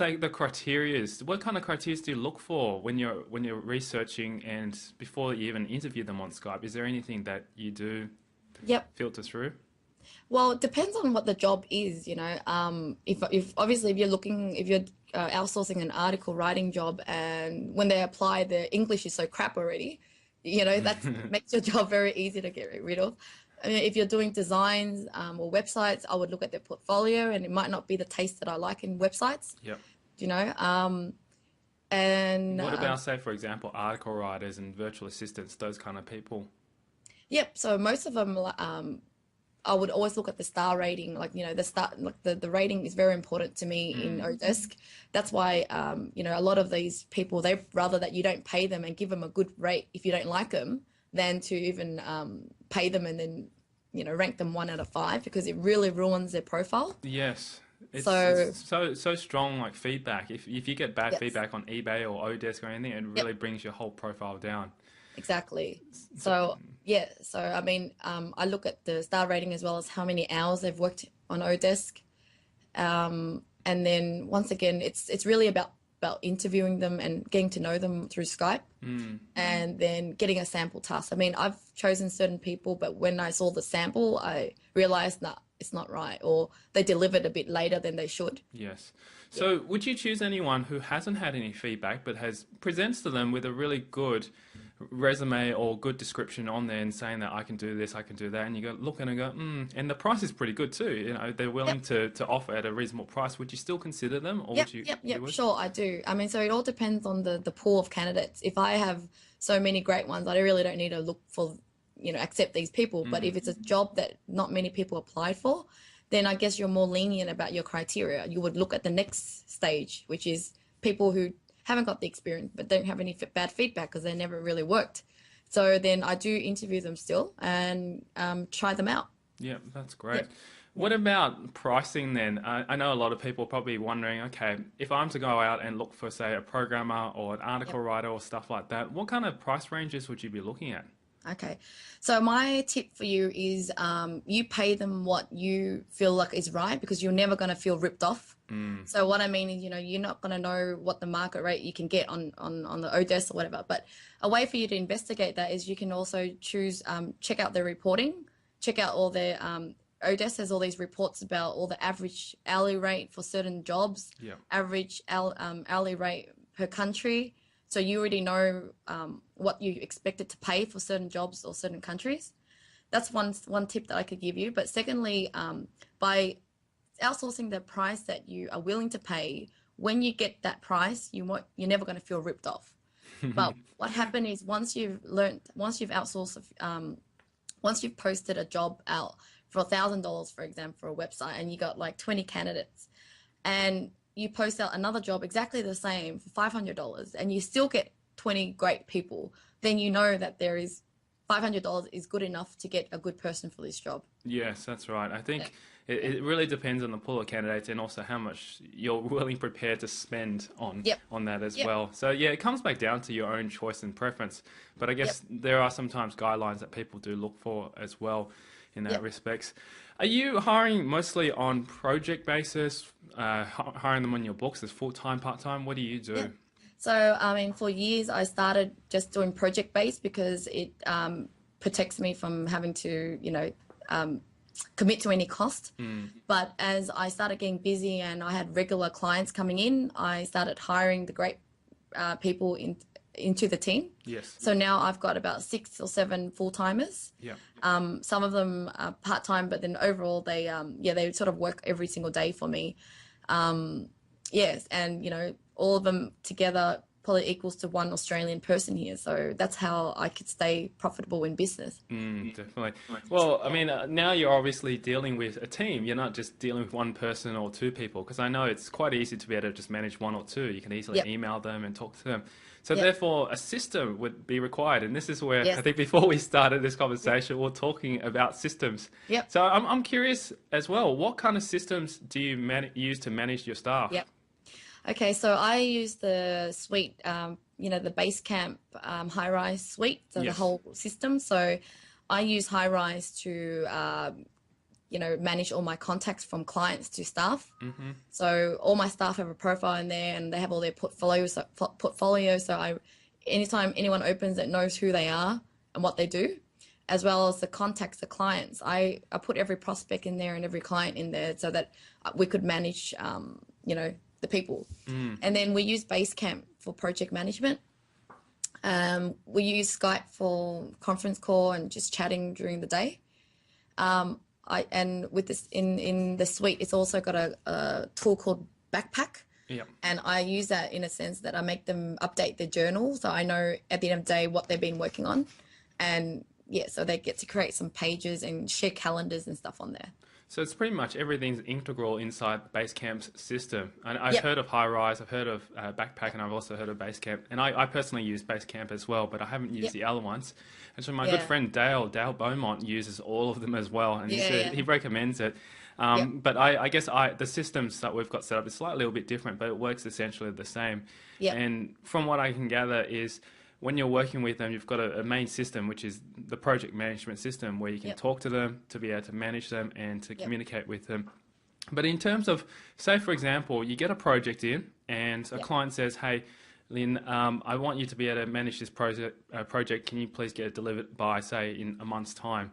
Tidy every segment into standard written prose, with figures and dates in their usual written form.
say the criterias. What kind of criteria do you look for when you're researching and before you even interview them on Skype? Is there anything that you do Yep. filter through? Well, it depends on what the job is, you know. If obviously if you're outsourcing an article writing job and when they apply, the English is so crap already, you know, that makes your job very easy to get rid of. I mean, if you're doing designs or websites, I would look at their portfolio, and it might not be the taste that I like in websites, Yep. you know. And What about, say, for example, article writers and virtual assistants, those kind of people? Yep. So most of them, I would always look at the star rating, like, you know, the rating is very important to me in Mm. Odesk. That's why, you know, a lot of these people, they rather that you don't pay them and give them a good rate if you don't like them than to even pay them and then, you know, rank them 1 out of 5 because it really ruins their profile. Yes. It's So, so strong, like feedback. If you get bad yes, feedback on eBay or Odesk or anything, it yep, really brings your whole profile down. exactly. So, So, yeah, so I mean, I look at the star rating as well as how many hours they've worked on Odesk. And then once again, it's really about interviewing them and getting to know them through Skype, mm, and then getting a sample task. I mean, I've chosen certain people, but when I saw the sample, I realized, nah, it's not right, or they delivered a bit later than they should. yes. Yeah. So would you choose anyone who hasn't had any feedback but has presents to them with a really good resume or good description on there and saying that I can do this, I can do that, and you go look and go, and the price is pretty good too. You know, they're willing Yep. to offer at a reasonable price. Would you still consider them, or Yep, would you yep, you yep. would? Sure, I do. I mean, so it all depends on the pool of candidates. If I have so many great ones, I really don't need to look for, you know, accept these people. But Mm, if it's a job that not many people applied for, then I guess you're more lenient about your criteria. You would look at the next stage, which is people who haven't got the experience but don't have any bad feedback because they never really worked. So then I do interview them still and try them out. yeah, that's great. Yep. What Yep. about pricing then? I know a lot of people are probably wondering, okay, if I'm to go out and look for, say, a programmer or an article Yep. writer or stuff like that, what kind of price ranges would you be looking at? Okay. So my tip for you is you pay them what you feel like is right because you're never going to feel ripped off. Mm, So what I mean is, you know, you're not going to know what the market rate you can get on the Odesk or whatever. But a way for you to investigate that is you can also choose, check out their reporting, check out all their, Odesk has all these reports about all the average hourly rate for certain jobs, yeah. hourly rate per country. So you already know what you expected to pay for certain jobs or certain countries. That's one tip that I could give you. But secondly, by outsourcing the price that you are willing to pay, when you get that price, you're never going to feel ripped off. But what happened is once you've outsourced, once you've posted a job out for $1,000, for example, for a website, and you got like 20 candidates, and you post out another job exactly the same for $500, and you still get 20 great people, then you know that there is $500 is good enough to get a good person for this job. Yes, that's right. I Yeah, think yeah, it really depends on the pool of candidates and also how much you're willing prepared to spend yep, on that as yep, well. So yeah, it comes back down to your own choice and preference. But I yep, guess there are sometimes guidelines that people do look for as well in that yep. respects. Are you hiring mostly on project basis, hiring them on your books as full-time, part-time? What do you Yeah. do? So, I mean, for years I started just doing project based because it protects me from having to, you know, um, commit to any cost. Mm, But as I started getting busy and I had regular clients coming in, I started hiring the great people into the team. yes. So now I've got about 6 or 7 full timers. Yeah. Some of them are part time, but then overall they sort of work every single day for me. Um, yes, and you know, all of them together probably equals to one Australian person here. So that's how I could stay profitable in business. Mm, definitely. Well, I mean, now you're obviously dealing with a team. You're not just dealing with one person or two people, because I know it's quite easy to be able to just manage one or two. You can easily Yep, email them and talk to them. So yep, therefore, a system would be required. And this is where I yes, think before we started this conversation, we are talking about systems. yep, So I'm curious as well, what kind of systems do you use to manage your staff? yep. Okay, so I use the suite, you know, the Basecamp high-rise suite, so the Yes. whole system. So I use high-rise to manage all my contacts from clients to staff. So all my staff have a profile in there, and they have all their portfolios. So anytime anyone opens it, knows who they are and what they do, as well as the contacts, the clients. I put every prospect in there and every client in there so that we could manage, the people. And then we use Basecamp for project management. We use Skype for conference call and just chatting during the day. And with this in the suite, it's also got a tool called Backpack. Yeah. And I use that in a sense that I make them update their journal, so I know at the end of the day what they've been working on. And yeah, so they get to create some pages and share calendars and stuff on there. So it's pretty much everything's integral inside Basecamp's system. And I've heard of Highrise, I've heard of Backpack, and I've also heard of Basecamp. And I personally use Basecamp as well, but I haven't used the other ones. And so my good friend Dale Beaumont uses all of them as well, and he recommends it. But I guess the systems that we've got set up is slightly a little bit different, but it works essentially the same. And from what I can gather is, when you're working with them, you've got a main system, which is the project management system, where you can talk to them, to be able to manage them and to communicate with them. But in terms of, say, for example, you get a project in and a client says, hey, Lynn, I want you to be able to manage this project. Can you please get it delivered by, say, in a month's time?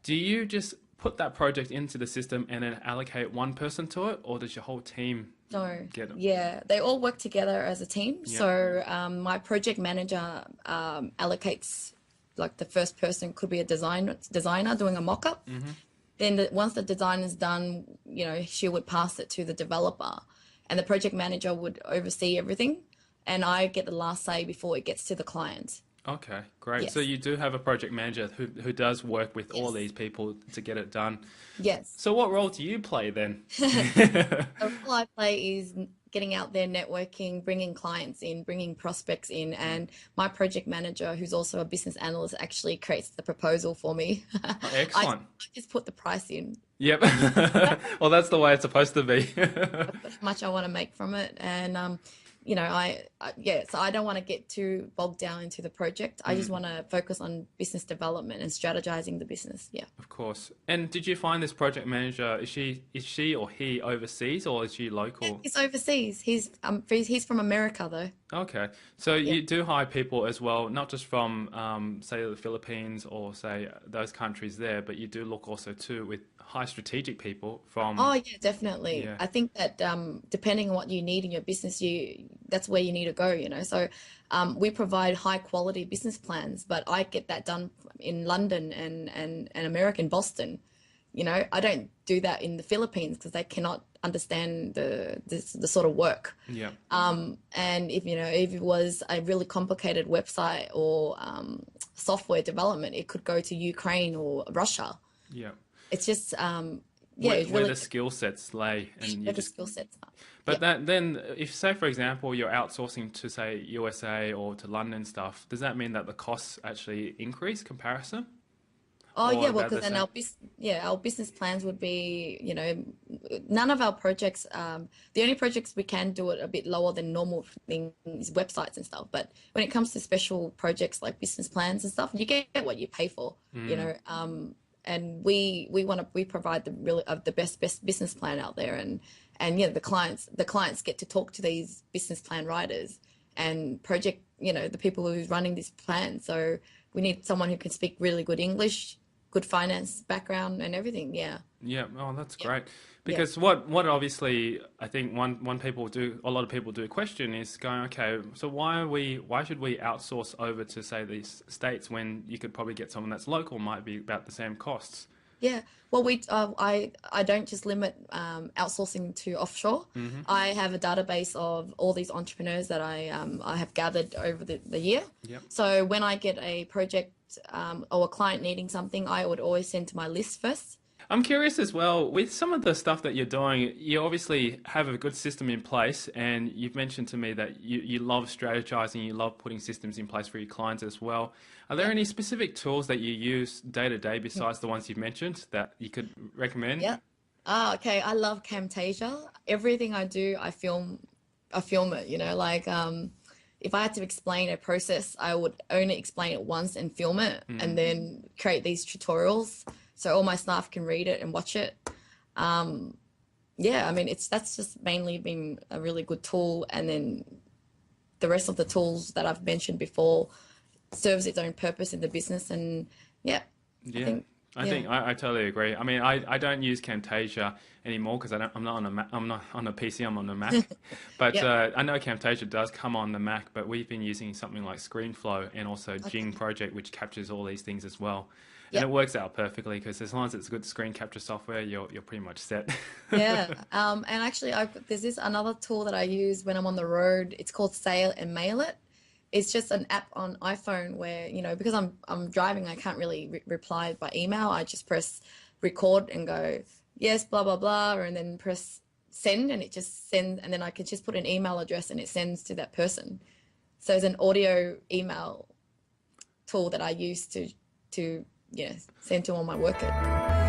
Do you just put that project into the system and then allocate one person to it, or does your whole team get it? Yeah, they all work together as a team. So my project manager allocates, like, the first person could be a designer doing a mock-up. Then once the design is done, she would pass it to the developer, and the project manager would oversee everything, and I get the last say before it gets to the client. Okay, great. So you do have a project manager who does work with all these people to get it done. So what role do you play then? The role I play is getting out there, networking, bringing clients in, bringing prospects in, and my project manager, who's also a business analyst, actually creates the proposal for me. Excellent. I just put the price in. Yep. Well, that's the way it's supposed to be. How much I want to make from it, and so I don't want to get too bogged down into the project. I just want to focus on business development and strategizing the business. Yeah. Of course. And did you find this project manager, is she or he overseas, or is she local? Yeah, he's overseas. He's from America though. Okay. So you do hire people as well, not just from say the Philippines or say those countries there, but you do look also too with high strategic people from... Oh yeah, definitely. I think that depending on what you need in your business, that's where you need to go, So we provide high quality business plans, but I get that done in London and America, in Boston. I don't do that in the Philippines because they cannot understand the sort of work. And if it was a really complicated website or software development, it could go to Ukraine or Russia. It's just where the skill sets lay, and where the skill sets are. But then, if say for example you're outsourcing to say USA or to London stuff, does that mean that the costs actually increase comparison? Oh yeah, well, because then our business plans would be, none of our projects. The only projects we can do it a bit lower than normal things, websites and stuff. But when it comes to special projects like business plans and stuff, you get what you pay for. And we provide the best business plan out there, and the clients get to talk to these business plan writers and project, the people who's running this plan. So we need someone who can speak really good English, good finance background and everything. Oh, that's great. Because what obviously I think a lot of people do question is going, okay, so why should we outsource over to say these states when you could probably get someone that's local, might be about the same costs? Yeah, well, I don't just limit outsourcing to offshore. I have a database of all these entrepreneurs that I have gathered over the year. So when I get a project or a client needing something, I would always send to my list first. I'm curious as well, with some of the stuff that you're doing, you obviously have a good system in place, and you've mentioned to me that you love strategizing, you love putting systems in place for your clients as well. Are there any specific tools that you use day to day besides the ones you've mentioned that you could recommend? Okay. I love Camtasia. Everything I do, I film it, if I had to explain a process, I would only explain it once and film it, and then create these tutorials so all my staff can read it and watch it. Yeah, I mean, that's just mainly been a really good tool, and then the rest of the tools that I've mentioned before serves its own purpose in the business. And yeah, I Yeah, think I yeah, think I totally agree. I mean, I don't use Camtasia anymore because I'm not on a I'm not on a PC. I'm on a Mac. But yep, I know Camtasia does come on the Mac, but we've been using something like ScreenFlow and also Jing okay, Project, which captures all these things as well. And it yep. works out perfectly because as long as it's good screen capture software, you're pretty much set. Yeah, and actually, there's this another tool that I use when I'm on the road. It's called Sail and Mail It. It's just an app on iPhone where, because I'm driving, I can't really reply by email. I just press record and go, yes, blah blah blah, and then press send, and it just sends, and then I can just put an email address and it sends to that person. So it's an audio email tool that I use to send to all my workers.